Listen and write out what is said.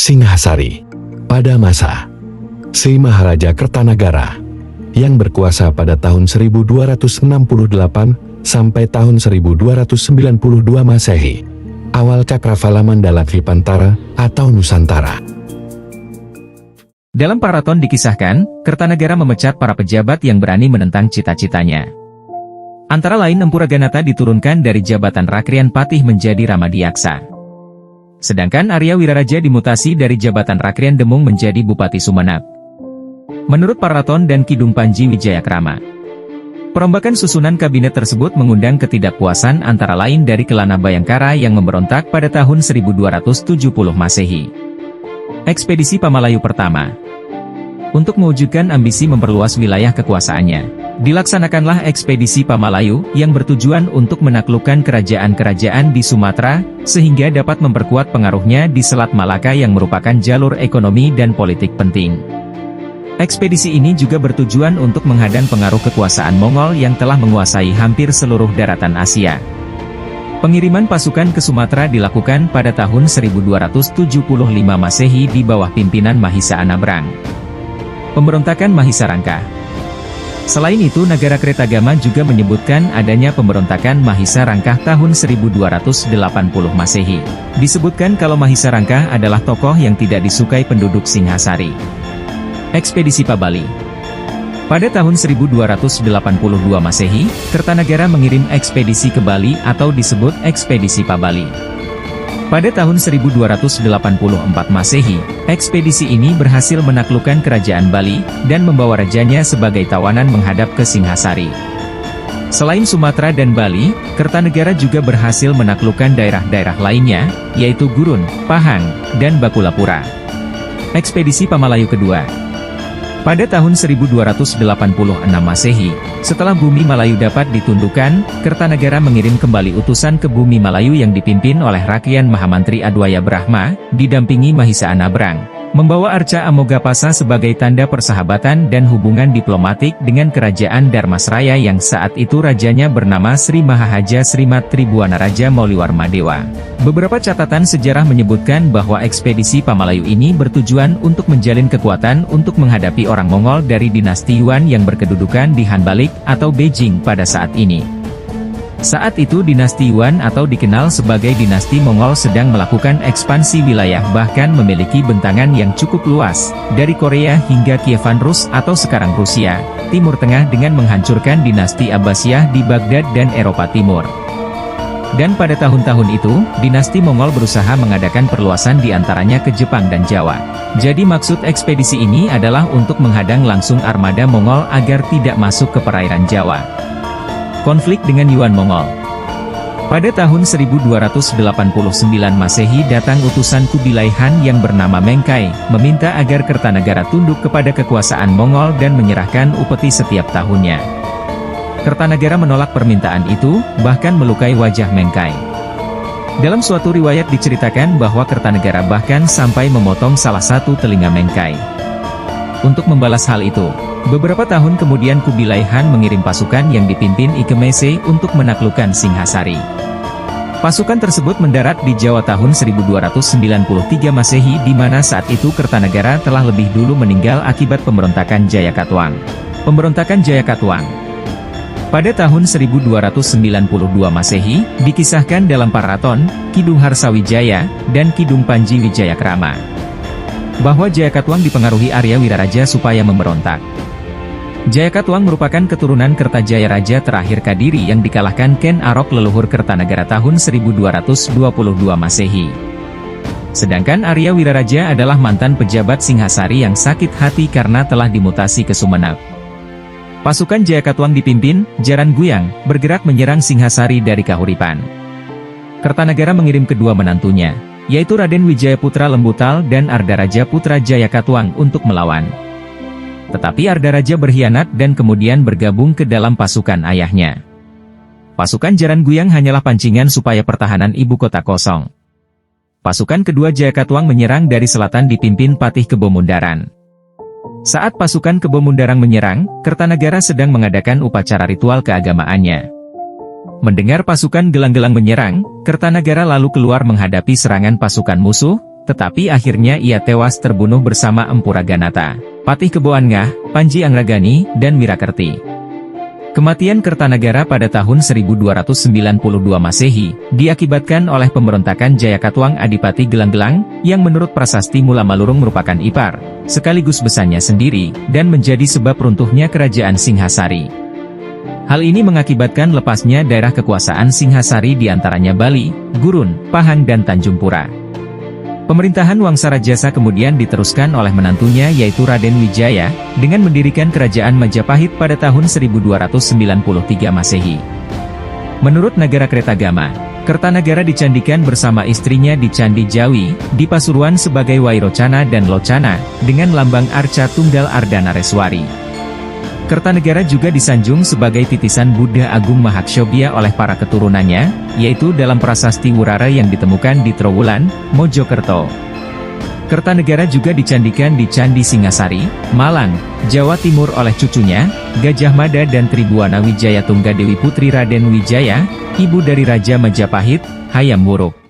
Singhasari. Pada masa Sri Maharaja Kertanagara yang berkuasa pada tahun 1268 sampai tahun 1292 Masehi, awal Cakravala Mandala Dvipantara atau Nusantara. Dalam Paraton dikisahkan, Kertanagara memecat para pejabat yang berani menentang cita-citanya. Antara lain Empu Raganata diturunkan dari jabatan Rakrian Patih menjadi Ramadiyaksa. Sedangkan Arya Wiraraja dimutasi dari jabatan Rakrian Demung menjadi Bupati Sumenep. Menurut Paraton dan Kidung Panji Wijayakrama, perombakan susunan kabinet tersebut mengundang ketidakpuasan antara lain dari Kelana Bayangkara yang memberontak pada tahun 1270 Masehi. Ekspedisi Pamalayu pertama. Untuk mewujudkan ambisi memperluas wilayah kekuasaannya, dilaksanakanlah ekspedisi Pamalayu yang bertujuan untuk menaklukkan kerajaan-kerajaan di Sumatera, sehingga dapat memperkuat pengaruhnya di Selat Malaka yang merupakan jalur ekonomi dan politik penting. Ekspedisi ini juga bertujuan untuk menghadang pengaruh kekuasaan Mongol yang telah menguasai hampir seluruh daratan Asia. Pengiriman pasukan ke Sumatera dilakukan pada tahun 1275 Masehi di bawah pimpinan Mahisa Anabrang. Pemberontakan Mahisa Rangka. Selain itu Nagara Kretagama juga menyebutkan adanya pemberontakan Mahisa Rangka tahun 1280 Masehi. Disebutkan kalau Mahisa Rangka adalah tokoh yang tidak disukai penduduk Singhasari. Ekspedisi Pabali. Pada tahun 1282 Masehi, Kertanagara mengirim ekspedisi ke Bali atau disebut Ekspedisi Pabali. Pada tahun 1284 Masehi, ekspedisi ini berhasil menaklukkan kerajaan Bali, dan membawa rajanya sebagai tawanan menghadap ke Singhasari. Selain Sumatera dan Bali, Kertanagara juga berhasil menaklukkan daerah-daerah lainnya, yaitu Gurun, Pahang, dan Bakulapura. Ekspedisi Pamalayu kedua. Pada tahun 1286 Masehi, setelah bumi Malayu dapat ditundukkan, Kertanagara mengirim kembali utusan ke bumi Malayu yang dipimpin oleh Rakrian Mahamantri Adwaya Brahma, didampingi Mahisa Anabrang, membawa arca Amogapasa sebagai tanda persahabatan dan hubungan diplomatik dengan kerajaan Dharmasraya yang saat itu rajanya bernama Sri Mahahaja Srimat Tribuana Raja Mauliwarma Dewa. Beberapa catatan sejarah menyebutkan bahwa ekspedisi Pamalayu ini bertujuan untuk menjalin kekuatan untuk menghadapi orang Mongol dari dinasti Yuan yang berkedudukan di Hanbalik atau Beijing pada saat ini. Saat itu dinasti Yuan atau dikenal sebagai dinasti Mongol sedang melakukan ekspansi wilayah bahkan memiliki bentangan yang cukup luas, dari Korea hingga Kievan Rus atau sekarang Rusia, Timur Tengah dengan menghancurkan dinasti Abbasiyah di Baghdad dan Eropa Timur. Dan pada tahun-tahun itu, dinasti Mongol berusaha mengadakan perluasan di antaranya ke Jepang dan Jawa. Jadi maksud ekspedisi ini adalah untuk menghadang langsung armada Mongol agar tidak masuk ke perairan Jawa. Konflik dengan Yuan Mongol. Pada tahun 1289 Masehi datang utusan Kubilai Han yang bernama Mengkai, meminta agar Kertanagara tunduk kepada kekuasaan Mongol dan menyerahkan upeti setiap tahunnya. Kertanagara menolak permintaan itu, bahkan melukai wajah Mengkai. Dalam suatu riwayat diceritakan bahwa Kertanagara bahkan sampai memotong salah satu telinga Mengkai. Untuk membalas hal itu, beberapa tahun kemudian Kubilai Han mengirim pasukan yang dipimpin Ikemese untuk menaklukkan Singhasari. Pasukan tersebut mendarat di Jawa tahun 1293 Masehi di mana saat itu Kertanagara telah lebih dulu meninggal akibat pemberontakan Jayakatwang. Pemberontakan Jayakatwang. Pada tahun 1292 Masehi, dikisahkan dalam Paraton, Kidung Harsawijaya, dan Kidung Panji Wijayakrama, bahwa Jayakatwang dipengaruhi Arya Wiraraja supaya memberontak. Jayakatwang merupakan keturunan Kertajaya Raja terakhir Kadiri yang dikalahkan Ken Arok leluhur Kertanagara tahun 1222 Masehi. Sedangkan Arya Wiraraja adalah mantan pejabat Singhasari yang sakit hati karena telah dimutasi ke Sumenep. Pasukan Jayakatwang dipimpin Jaran Guyang bergerak menyerang Singhasari dari Kahuripan. Kertanagara mengirim kedua menantunya, yaitu Raden Wijayaputra Lembutal dan Ardaraja Putra Jayakatwang untuk melawan. Tetapi Ardaraja berkhianat dan kemudian bergabung ke dalam pasukan ayahnya. Pasukan Jaran Guyang hanyalah pancingan supaya pertahanan ibu kota kosong. Pasukan kedua Jayakatwang menyerang dari selatan dipimpin Patih Kebomundaran. Saat pasukan Kebomundaran menyerang, Kertanagara sedang mengadakan upacara ritual keagamaannya. Mendengar pasukan gelang-gelang menyerang, Kertanagara lalu keluar menghadapi serangan pasukan musuh, tetapi akhirnya ia tewas terbunuh bersama Empu Raganata, Patih Keboan Ngah, Panji Angragani, dan Wirakerti. Kematian Kertanagara pada tahun 1292 Masehi, diakibatkan oleh pemberontakan Jayakatwang Adipati Gelang-Gelang, yang menurut prasasti Mula Malurung merupakan ipar, sekaligus besannya sendiri, dan menjadi sebab runtuhnya kerajaan Singhasari. Hal ini mengakibatkan lepasnya daerah kekuasaan Singhasari di antaranya Bali, Gurun, Pahang dan Tanjung Pura. Pemerintahan Wangsa Rajasa kemudian diteruskan oleh menantunya yaitu Raden Wijaya, dengan mendirikan kerajaan Majapahit pada tahun 1293 Masehi. Menurut Nagara Kretagama, Kertanagara dicandikan bersama istrinya di Candi Jawi, di Pasuruan sebagai Wairocana dan Locana, dengan lambang arca tunggal Ardhanareswari. Kertanegara juga disanjung sebagai titisan Buddha Agung Mahakshobhya oleh para keturunannya, yaitu dalam prasasti Wurara yang ditemukan di Trowulan, Mojokerto. Kertanegara juga dicandikan di Candi Singasari, Malang, Jawa Timur oleh cucunya, Gajah Mada dan Tribuana Wijaya Tunggadewi Putri Raden Wijaya, ibu dari Raja Majapahit, Hayam Wuruk.